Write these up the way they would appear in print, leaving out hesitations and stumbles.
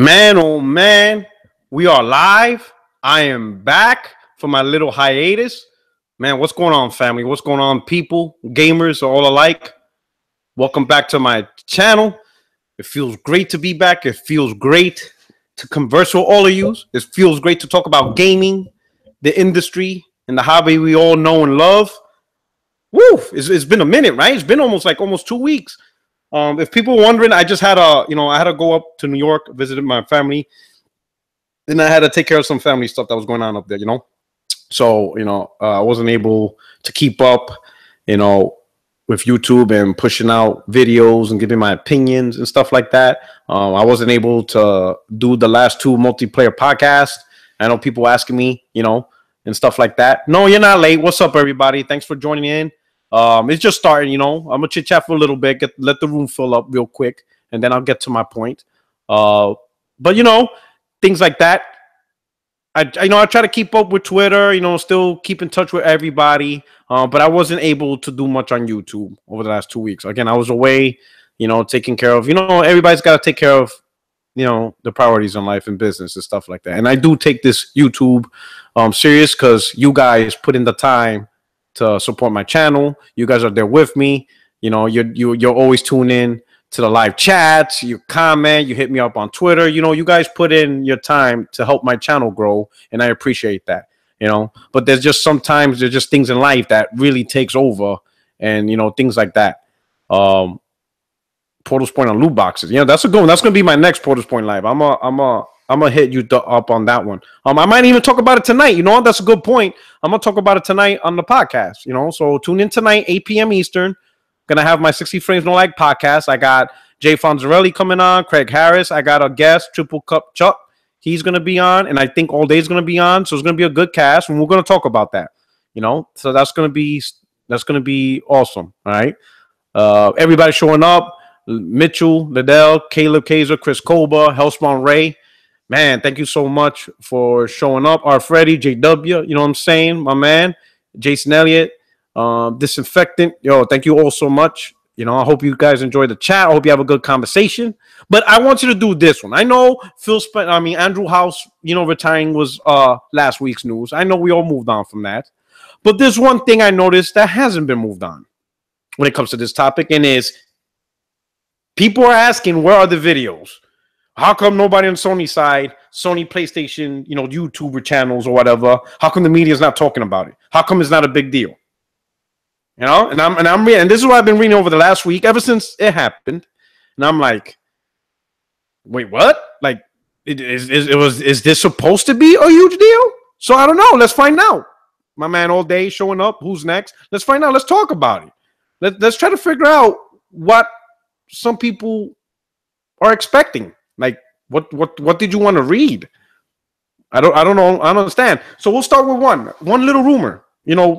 Man, oh man, we are live. I am back from my little hiatus. Man, what's going on, family? What's going on, people, gamers, all alike? Welcome back to my channel. It feels great to be back. It feels great to converse with all of you. It feels great to talk about gaming, the industry, and the hobby we all know and love. Woo! It's been a minute, right? It's been almost 2 weeks. If people are wondering, I just had I had to go up to New York, visited my family. Then I had to take care of some family stuff that was going on up there, So, I wasn't able to keep up, with YouTube and pushing out videos and giving my opinions and stuff like that. I wasn't able to do the last two multiplayer podcasts. I know people asking me, and stuff like that. No, you're not late. What's up, everybody? Thanks for joining in. It's just starting, I'm gonna chit chat for a little bit, let the room fill up real quick, and then I'll get to my point. But things like that. I try to keep up with Twitter, still keep in touch with everybody. But I wasn't able to do much on YouTube over the last 2 weeks. Again, I was away, taking care of, everybody's got to take care of, the priorities in life and business and stuff like that. And I do take this YouTube serious because you guys put in the time to support my channel. You guys are there with me. You're always tuned in to the live chats. You comment, you hit me up on Twitter. You guys put in your time to help my channel grow, and I appreciate that. But there's just things in life that really takes over, and things like that. Portal's Point on loot boxes. That's gonna be my next Portal's Point live. I'm gonna hit you up on that one. I might even talk about it tonight. That's a good point. I'm gonna talk about it tonight on the podcast. So tune in tonight, 8 p.m. Eastern. Gonna have my 60 Frames No Lag podcast. I got Jay Fonzarelli coming on, Craig Harris. I got a guest, Triple Cup Chuck. He's gonna be on, and I think All Day's gonna be on. So it's gonna be a good cast, and we're gonna talk about that. So that's gonna be awesome. All right. Everybody showing up. Mitchell, Liddell, Caleb Kaiser, Chris Koba, Hellspawn Ray. Man, thank you so much for showing up. R. Freddy, JW, you know what I'm saying? My man, Jason Elliott, Disinfectant. Thank you all so much. I hope you guys enjoy the chat. I hope you have a good conversation. But I want you to do this one. I know Andrew House, retiring was last week's news. I know we all moved on from that. But there's one thing I noticed that hasn't been moved on when it comes to this topic, and is people are asking, where are the videos? How come nobody on Sony side, Sony PlayStation, YouTuber channels or whatever? How come the media is not talking about it? How come it's not a big deal? And this is what I've been reading over the last week, ever since it happened. And I'm like, wait, what? Like, is this supposed to be a huge deal? So I don't know. Let's find out. My man All Day showing up. Who's next? Let's find out. Let's talk about it. Let's try to figure out what some people are expecting. Like, what did you want to read? I don't know. I don't understand. So we'll start with one little rumor.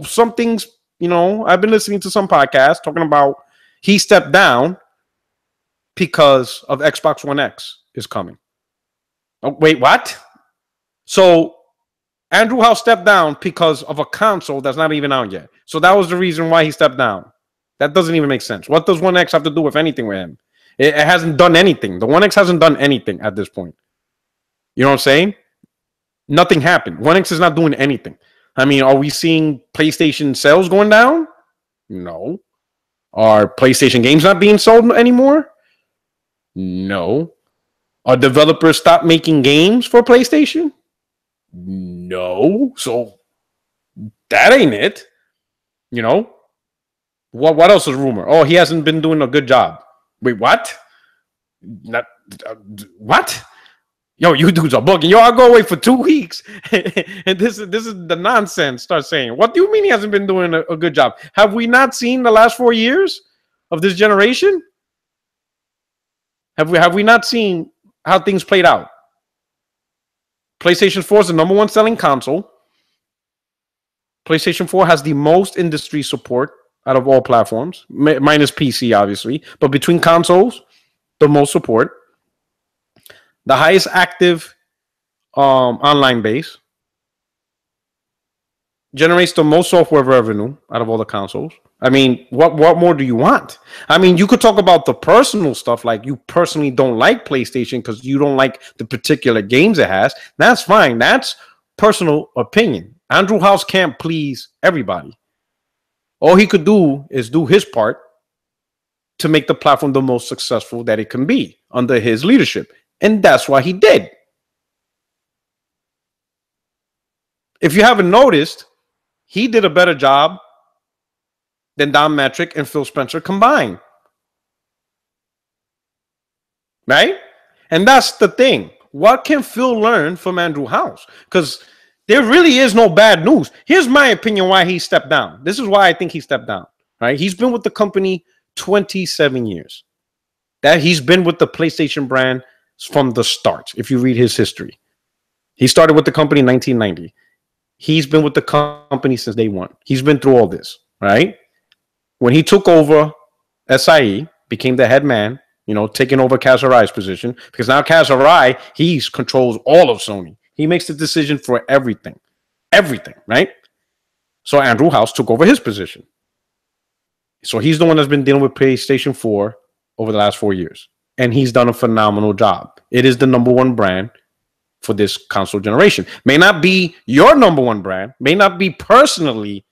Some things, I've been listening to some podcasts talking about he stepped down because of Xbox One X is coming. Oh, wait, what? So Andrew House stepped down because of a console that's not even out yet. So that was the reason why he stepped down. That doesn't even make sense. What does One X have to do with anything with him? It hasn't done anything. The One X hasn't done anything at this point. You know what I'm saying? Nothing happened. One X is not doing anything. Are we seeing PlayStation sales going down? No. Are PlayStation games not being sold anymore? No. Are developers stop making games for PlayStation? No. So that ain't it. What else is rumor? Oh, he hasn't been doing a good job. Wait, what? What? Yo, you dudes are bugging. I'll go away for 2 weeks. And this is the nonsense. Start saying, what do you mean he hasn't been doing a good job? Have we not seen the last 4 years of this generation? Have we not seen how things played out? PlayStation 4 is the number one selling console. PlayStation 4 has the most industry support out of all platforms, minus PC, obviously. But between consoles, the most support. The highest active online base. Generates the most software revenue out of all the consoles. I mean, what more do you want? I mean, you could talk about the personal stuff, like you personally don't like PlayStation because you don't like the particular games it has. That's fine. That's personal opinion. Andrew House can't please everybody. All he could do is do his part to make the platform the most successful that it can be under his leadership. And that's what he did. If you haven't noticed, he did a better job than Don Metric and Phil Spencer combined. Right? And that's the thing. What can Phil learn from Andrew House? Because there really is no bad news. Here's my opinion why he stepped down. This is why I think he stepped down. Right? He's been with the company 27 years. That he's been with the PlayStation brand from the start, if you read his history. He started with the company in 1990. He's been with the company since day one. He's been through all this, right? When he took over SIE, became the head man, taking over Kaz Hirai's position, because now Kaz Hirai, he controls all of Sony. He makes the decision for everything, right? So Andrew House took over his position. So he's the one that's been dealing with PlayStation 4 over the last 4 years. And he's done a phenomenal job. It is the number one brand for this console generation. May not be your number one brand, may not be personally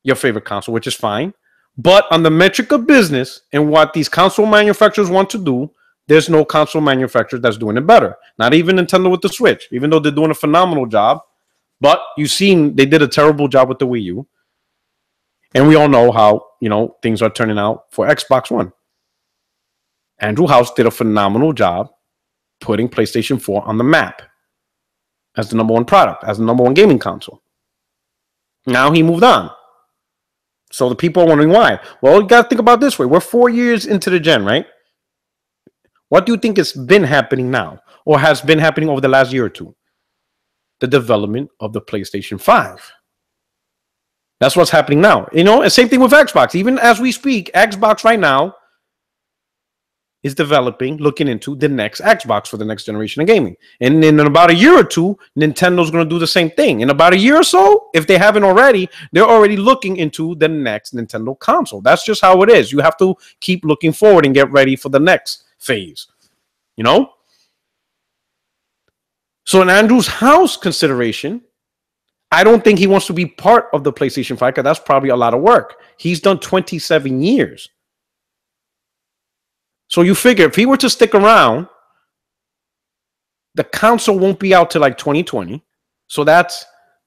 your favorite console, which is fine. But on the metric of business and what these console manufacturers want to do, there's no console manufacturer that's doing it better. Not even Nintendo with the Switch, even though they're doing a phenomenal job. But you've seen they did a terrible job with the Wii U. And we all know how, things are turning out for Xbox One. Andrew House did a phenomenal job putting PlayStation 4 on the map as the number one product, as the number one gaming console. Now he moved on. So the people are wondering why. Well, you got to think about it this way. We're 4 years into the gen, right? What do you think has been happening now or has been happening over the last year or two? The development of the PlayStation 5. That's what's happening now. And same thing with Xbox. Even as we speak, Xbox right now is looking into the next Xbox for the next generation of gaming. And in about a year or two, Nintendo's going to do the same thing. In about a year or so, if they haven't already, they're already looking into the next Nintendo console. That's just how it is. You have to keep looking forward and get ready for the next phase. So in Andrew's House consideration, I don't think he wants to be part of the PlayStation 5 because that's probably a lot of work. He's done 27 years. So you figure if he were to stick around, the console won't be out till like 2020. So that's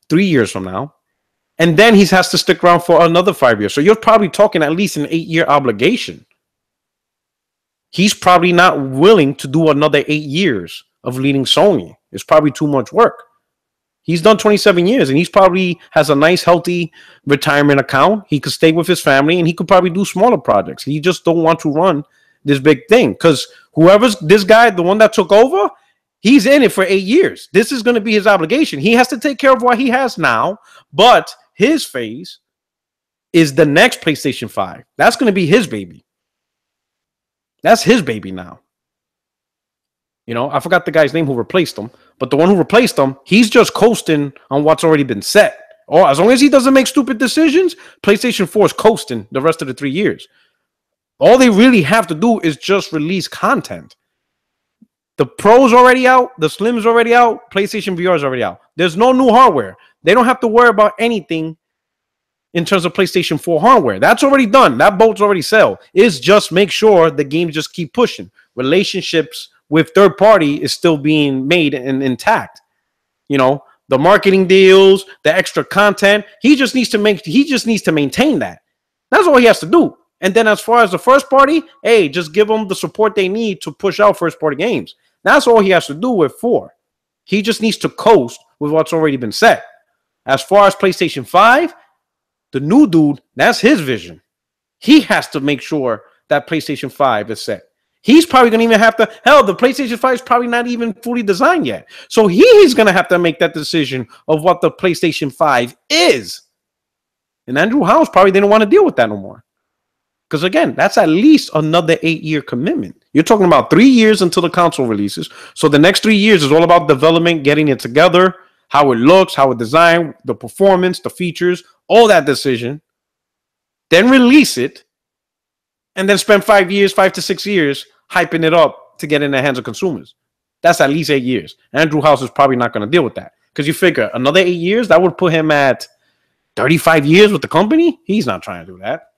3 years from now. And then he has to stick around for another 5 years. So you're probably talking at least an 8-year obligation. He's probably not willing to do another 8 years of leading Sony. It's probably too much work. He's done 27 years and he's probably has a nice, healthy retirement account. He could stay with his family and he could probably do smaller projects. He just don't want to run this big thing because whoever's this guy, the one that took over, he's in it for 8 years. This is going to be his obligation. He has to take care of what he has now, but his phase is the next PlayStation 5. That's going to be his baby. That's his baby now. I forgot the guy's name who replaced him, but the one who replaced him, he's just coasting on what's already been set. Or as long as he doesn't make stupid decisions, PlayStation 4 is coasting the rest of the 3 years. All they really have to do is just release content. The Pro's already out. The Slim's already out. PlayStation VR is already out. There's no new hardware. They don't have to worry about anything in terms of PlayStation 4 hardware. That's already done. That boat's already sailed. It's just make sure the games just keep pushing. Relationships with third party is still being made and intact. The marketing deals, the extra content. He just needs to maintain that. That's all he has to do. And then as far as the first party, hey, just give them the support they need to push out first party games. That's all he has to do with 4. He just needs to coast with what's already been set. As far as PlayStation 5, the new dude, that's his vision. He has to make sure that PlayStation 5 is set. He's probably going to even have to, the PlayStation 5 is probably not even fully designed yet. So he's going to have to make that decision of what the PlayStation 5 is. And Andrew House probably didn't want to deal with that no more. Because again, that's at least another 8-year commitment. You're talking about 3 years until the console releases. So the next 3 years is all about development, getting it together, how it looks, how it designed, the performance, the features, all that decision. then release it, and then spend 5 years, 5 to 6 years hyping it up to get in the hands of consumers. That's at least 8 years. Andrew House is probably not going to deal with that. Because you figure another 8 years, that would put him at 35 years with the company. He's not trying to do that.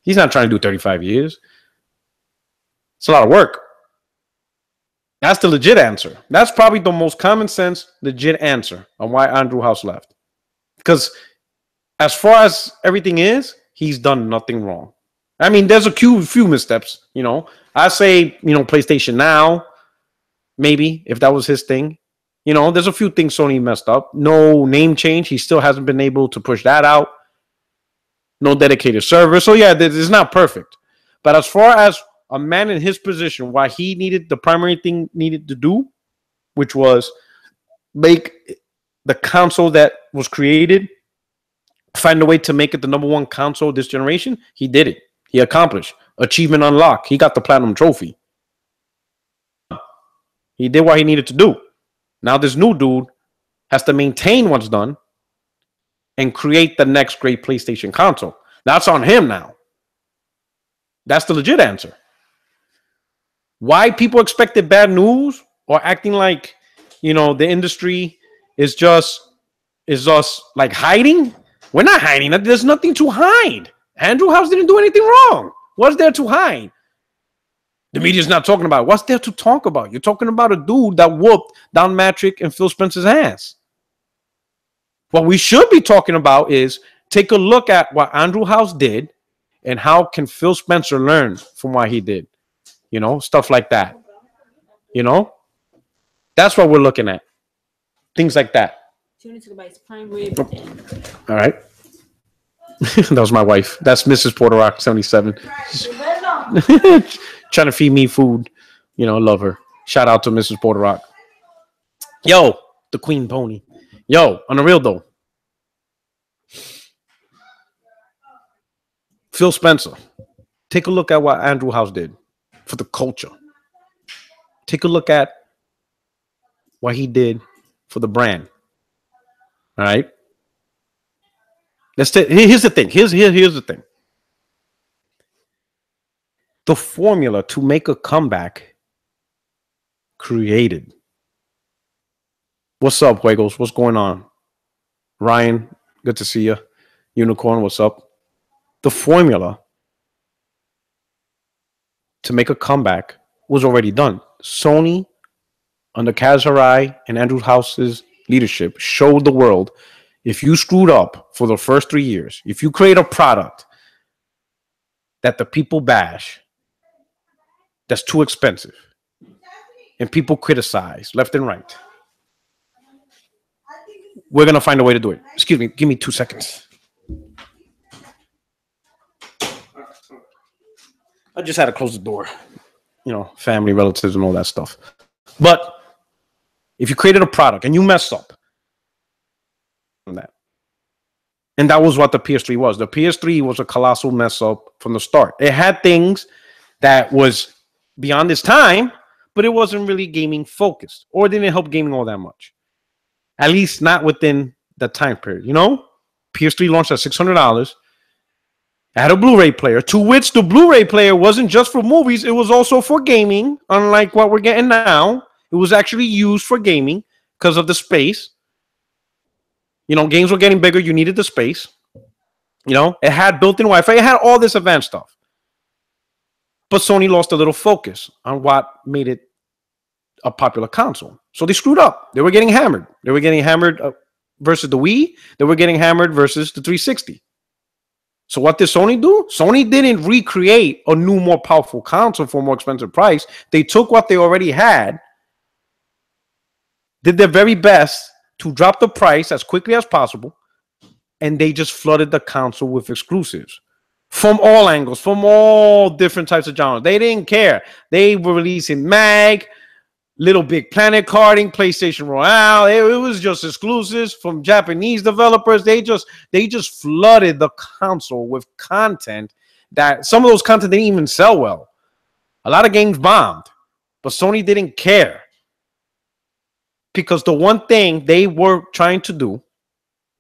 He's not trying to do 35 years. It's a lot of work. That's the legit answer. That's probably the most common sense, legit answer on why Andrew House left. Because as far as everything is, he's done nothing wrong. I mean, there's a few missteps, you know. I say, you know, PlayStation Now, maybe, if that was his thing. You know, there's a few things Sony messed up. No name change. He still hasn't been able to push that out. No dedicated server. So, yeah, it's not perfect. But as far as a man in his position, why he needed the primary thing needed to do, which was make the console that was created, find a way to make it the number one console this generation, he did it. He accomplished. Achievement unlocked. He got the platinum trophy. He did what he needed to do. Now this new dude has to maintain what's done and create the next great PlayStation console. That's on him now. That's the legit answer. Why people expected bad news or acting like, you know, the industry is just like hiding? We're not hiding. There's nothing to hide. Andrew House didn't do anything wrong. What's there to hide? The media's not talking about it. What's there to talk about? You're talking about a dude that whooped Don Matrick and Phil Spencer's ass. What we should be talking about is take a look at what Andrew House did and how can Phil Spencer learn from what he did. You know, stuff like that. You know? That's what we're looking at. Things like that. All right. That was my wife. That's Mrs. Puerto'S 77. Trying to feed me food. You know, love her. Shout out to Mrs. Puerto'S. Yo, the Queen Pony. Yo, on the real though. Phil Spencer. Take a look at what Andrew House did for the culture. Take a look at what he did for the brand. All right. Here's the thing. Here's the thing. The formula to make a comeback created. What's up, Juegos? What's going on? Ryan, good to see you. Unicorn, what's up? The formula to make a comeback was already done. Sony, under Kaz Hirai and Andrew House's leadership, showed the world if you screwed up for the first 3 years, if you create a product that the people bash, that's too expensive, and people criticize left and right, we're going to find a way to do it. Excuse me. Give me 2 seconds. I just had to close the door. You know, family, relatives, and all that stuff. But if you created a product and you mess up on that, and that was what the PS3 was. The PS3 was a colossal mess up from the start. It had things that was beyond its time, but it wasn't really gaming focused, or didn't help gaming all that much. At least not within the time period. You know, PS3 launched at $600. It had a Blu-ray player, to which the Blu-ray player wasn't just for movies, it was also for gaming, unlike what we're getting now. It was actually used for gaming because of the space. You know, games were getting bigger. You needed the space. You know, it had built-in Wi-Fi. It had all this advanced stuff. But Sony lost a little focus on what made it a popular console. So they screwed up. They were getting hammered. They were getting hammered versus the Wii. They were getting hammered versus the 360. So what did Sony do? Sony didn't recreate a new, more powerful console for a more expensive price. They took what they already had, did their very best to drop the price as quickly as possible, and they just flooded the console with exclusives from all angles, from all different types of genres. They didn't care. They were releasing Mag, Little Big Planet karting, PlayStation Royale. It was just exclusives from Japanese developers. They just flooded the console with content that some of those content didn't even sell well. A lot of games bombed, but Sony didn't care. Because the one thing they were trying to do,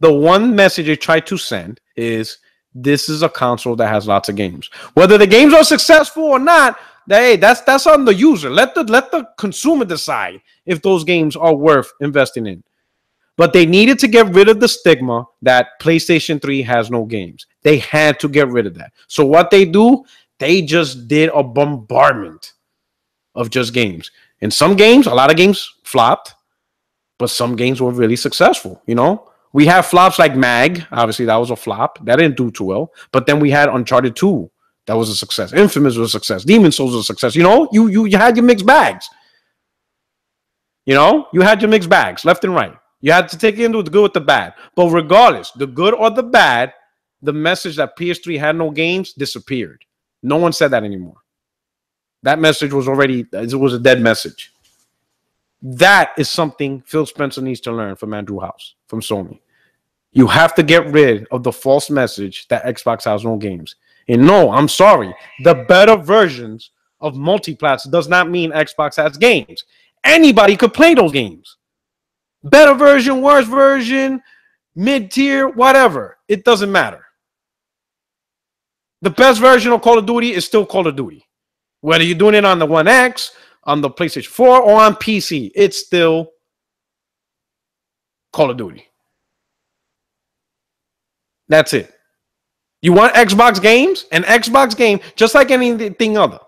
the one message they tried to send is this is a console that has lots of games. Whether the games are successful or not, that's on the user. Let the consumer decide if those games are worth investing in. But they needed to get rid of the stigma that PlayStation 3 has no games. They had to get rid of that. So what they do, they just did a bombardment of just games. In some games, a lot of games flopped, but some games were really successful, you know? We have flops like Mag. Obviously, that was a flop. That didn't do too well. But then we had Uncharted 2. That was a success. Infamous was a success. Demon's Souls was a success. You know, you had your mixed bags. You know, you had your mixed bags left and right. You had to take into the good with the bad. But regardless, the good or the bad, the message that PS3 had no games disappeared. No one said that anymore. That message was already, it was a dead message. That is something Phil Spencer needs to learn from Andrew House, from Sony. You have to get rid of the false message that Xbox has no games. And no, I'm sorry. The better versions of multiplats does not mean Xbox has games. Anybody could play those games. Better version, worse version, mid-tier, whatever. It doesn't matter. The best version of Call of Duty is still Call of Duty. Whether you're doing it on the One X, on the PlayStation 4, or on PC, it's still Call of Duty. That's it. You want Xbox games? An Xbox game, just like anything other.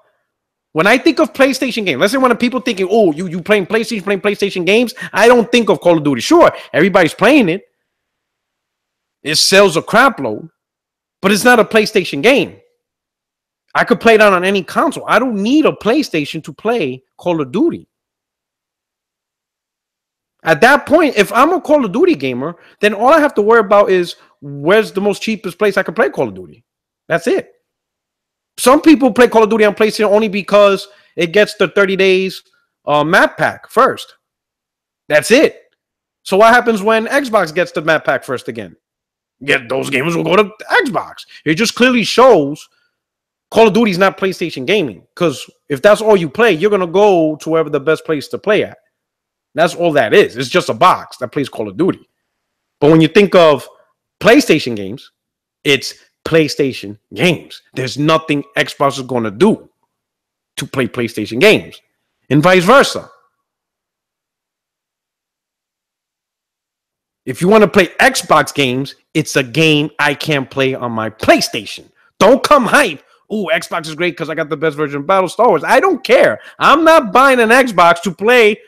When I think of PlayStation games, let's say when people thinking, oh, you playing PlayStation games, I don't think of Call of Duty. Sure, everybody's playing it. It sells a crap load, but it's not a PlayStation game. I could play that on any console. I don't need a PlayStation to play Call of Duty. At that point, if I'm a Call of Duty gamer, then all I have to worry about is where's the most cheapest place I can play Call of Duty. That's it. Some people play Call of Duty on PlayStation only because it gets the 30 days map pack first. That's it. So what happens when Xbox gets the map pack first again? Those gamers will go to Xbox. It just clearly shows Call of Duty is not PlayStation gaming. Because if that's all you play, you're going to go to wherever the best place to play at. That's all that is. It's just a box that plays Call of Duty. But when you think of PlayStation games, it's PlayStation games. There's nothing Xbox is going to do to play PlayStation games, and vice versa. If you want to play Xbox games, it's a game I can't play on my PlayStation. Don't come hype. Oh, Xbox is great because I got the best version of Star Wars. I don't care. I'm not buying an Xbox to play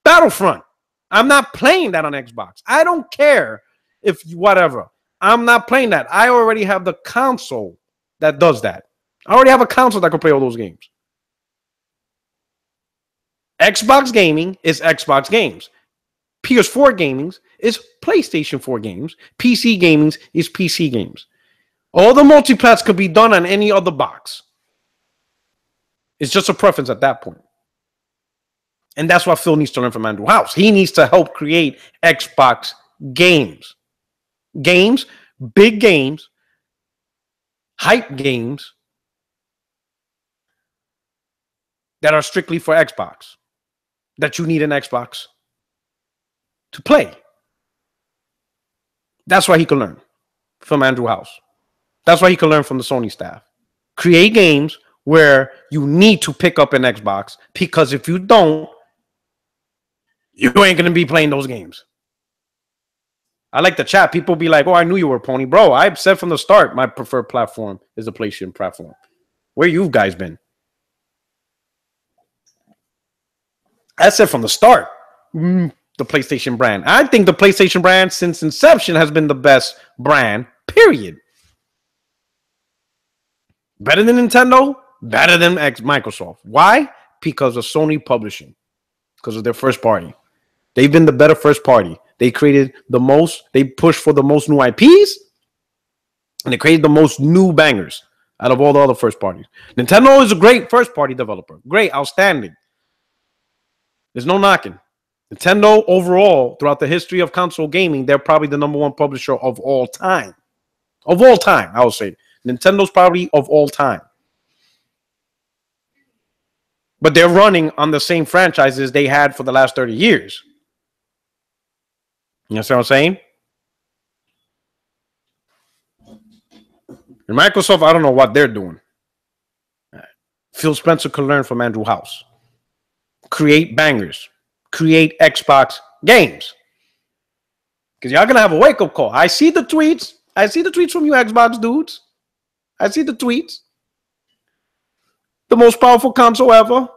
Battlefront. I'm not playing that on Xbox. I don't care if whatever. I'm not playing that. I already have the console that does that. I already have a console that can play all those games. Xbox gaming is Xbox games. PS4 gaming is PlayStation 4 games. PC gaming is PC games. All the multiplats could be done on any other box. It's just a preference at that point. And that's what Phil needs to learn from Andrew House. He needs to help create Xbox games. Games, big games, hype games that are strictly for Xbox, that you need an Xbox to play. That's why he can learn from Andrew House. That's why he can learn from the Sony staff. Create games where you need to pick up an Xbox, because if you don't, you ain't going to be playing those games. I like the chat. People be like, oh, I knew you were a pony. Bro, I've said from the start my preferred platform is the PlayStation platform. Where you guys been? I said from the start, the PlayStation brand. I think the PlayStation brand since inception has been the best brand, period. Better than Nintendo, better than Microsoft. Why? Because of Sony publishing. Because of their first party. They've been the better first party. They created the most, they pushed for the most new IPs, and they created the most new bangers out of all the other first parties. Nintendo is a great first party developer. Great, outstanding. There's no knocking. Nintendo overall, throughout the history of console gaming, they're probably the number one publisher of all time. Of all time, I would say. Nintendo's probably of all time. But they're running on the same franchises they had for the last 30 years. You know what I'm saying? And Microsoft, I don't know what they're doing. Phil Spencer could learn from Andrew House. Create bangers. Create Xbox games. Because y'all going to have a wake-up call. I see the tweets. I see the tweets from you Xbox dudes. I see the tweets. The most powerful console ever.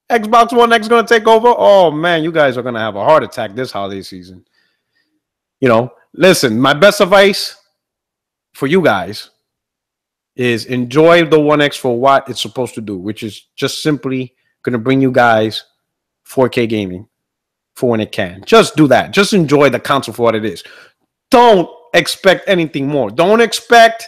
Xbox One X going to take over. Oh, man, you guys are going to have a heart attack this holiday season. You know, listen, my best advice for you guys is enjoy the One X for what it's supposed to do, which is just simply going to bring you guys 4K gaming for when it can. Just do that. Just enjoy the console for what it is. Don't expect anything more. Don't expect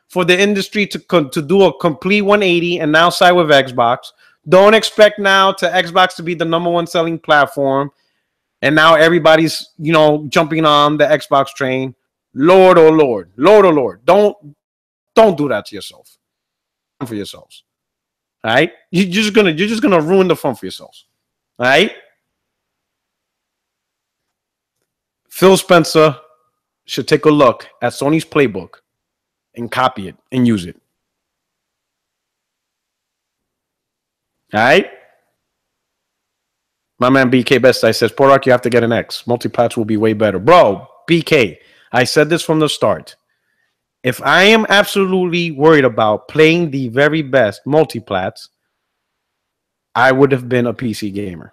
for the industry to do a complete 180 and now side with Xbox. Don't expect now to Xbox to be the #1 selling platform and now everybody's, you know, jumping on the Xbox train. Lord, oh Lord. Lord, oh Lord. Don't do that to yourself. For yourselves. All right? You're just gonna ruin the fun for yourselves. All right? Phil Spencer should take a look at Sony's playbook and copy it and use it. All right? My man BK Best I says, Porrock, you have to get an X. Multiplats will be way better. Bro, BK, I said this from the start. If I am absolutely worried about playing the very best multiplats, I would have been a PC gamer.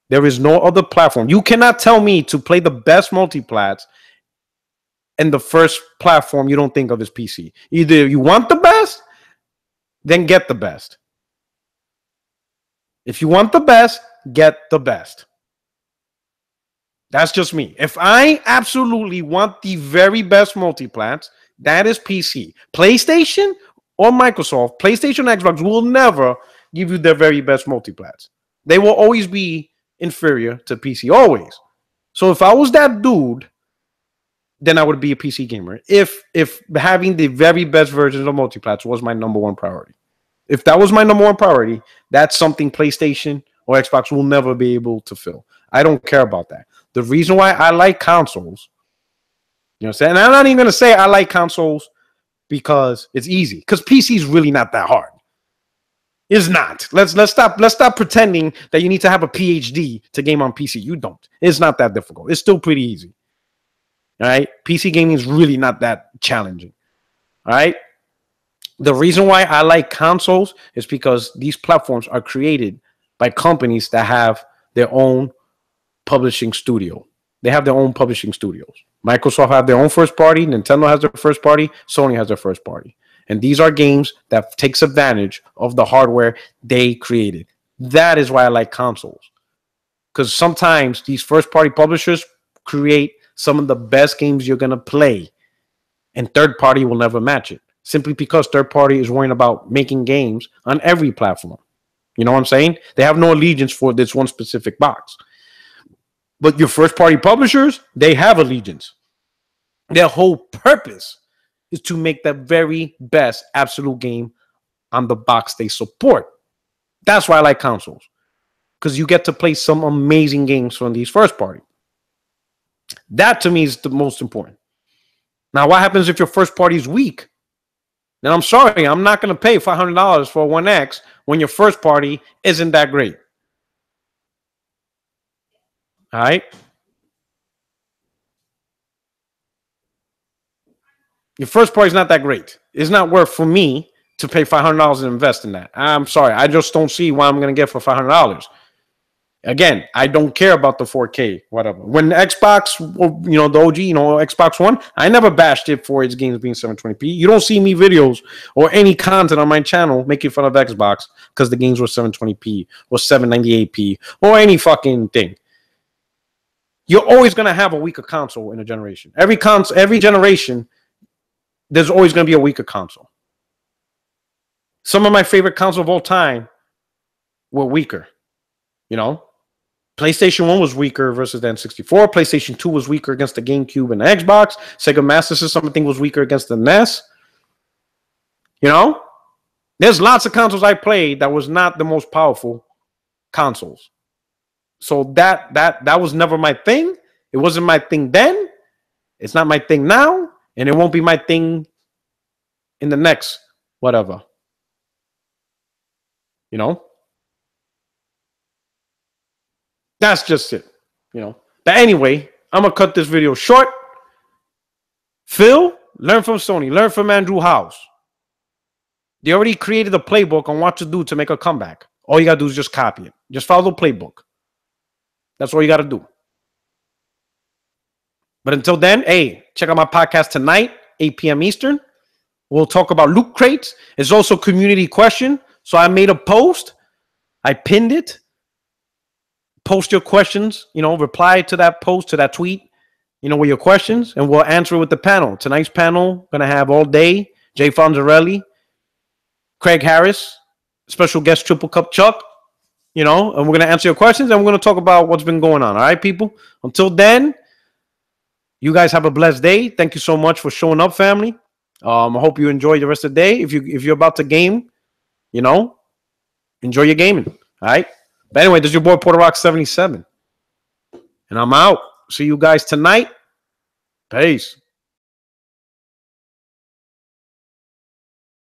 There is no other platform. You cannot tell me to play the best multiplats and the first platform you don't think of is PC. Either you want the best, then get the best. If you want the best, get the best. That's just me. If I absolutely want the very best multiplats, that is PC. PlayStation or Microsoft, PlayStation and Xbox will never give you their very best multiplats. They will always be inferior to PC, always. So if I was that dude, then I would be a PC gamer. If having the very best versions of multiplats was my #1 priority. If that was my #1 priority, that's something PlayStation or Xbox will never be able to fill. I don't care about that. The reason why I like consoles, you know what I'm saying? And I'm not even going to say I like consoles because it's easy. Because PC is really not that hard. It's not. Let's stop pretending that you need to have a PhD to game on PC. You don't. It's not that difficult. It's still pretty easy. All right? PC gaming is really not that challenging. All right? The reason why I like consoles is because these platforms are created by companies that have their own publishing studio. They have their own publishing studios. Microsoft have their own first party. Nintendo has their first party. Sony has their first party. And these are games that takes advantage of the hardware they created. That is why I like consoles. Because sometimes these first party publishers create some of the best games you're going to play. And third party will never match it. Simply because third party is worrying about making games on every platform. You know what I'm saying? They have no allegiance for this one specific box. But your first party publishers, they have allegiance. Their whole purpose is to make the very best absolute game on the box they support. That's why I like consoles. Because you get to play some amazing games from these first party. That to me is the most important. Now, what happens if your first party is weak? Then I'm sorry, I'm not going to pay $500 for a One X when your first party isn't that great. All right? Your first party is not that great. It's not worth for me to pay $500 and invest in that. I'm sorry. I just don't see why I'm going to get for $500. Again, I don't care about the 4K, whatever. When Xbox, you know, the OG, you know, Xbox One, I never bashed it for its games being 720p. You don't see me videos or any content on my channel making fun of Xbox because the games were 720p or 798p or any fucking thing. You're always going to have a weaker console in a generation. Every generation, there's always going to be a weaker console. Some of my favorite consoles of all time were weaker, you know? PlayStation 1 was weaker versus the N64. PlayStation 2 was weaker against the GameCube and the Xbox. Sega Master System, I think, was weaker against the NES. You know? There's lots of consoles I played that was not the most powerful consoles. So that was never my thing. It wasn't my thing then. It's not my thing now. And it won't be my thing in the next whatever. You know? That's just it. You know? But anyway, I'm going to cut this video short. Phil, learn from Sony. Learn from Andrew House. They already created a playbook on what to do to make a comeback. All you got to do is just copy it. Just follow the playbook. That's all you got to do. But until then, hey, check out my podcast tonight, 8 p.m. Eastern. We'll talk about loot crates. It's also a community question. So I made a post. I pinned it. Post your questions. You know, reply to that post, to that tweet, you know, with your questions. And we'll answer it with the panel. Tonight's panel, going to have all day, Jay Fonzarelli, Craig Harris, special guest Triple Cup Chuck, you know, and we're going to answer your questions and we're going to talk about what's been going on. All right, people? Until then, you guys have a blessed day. Thank you so much for showing up, family. I hope you enjoy the rest of the day. If you're about to game, you know, enjoy your gaming. All right? But anyway, this is your boy Puerto'S 77. And I'm out. See you guys tonight. Peace.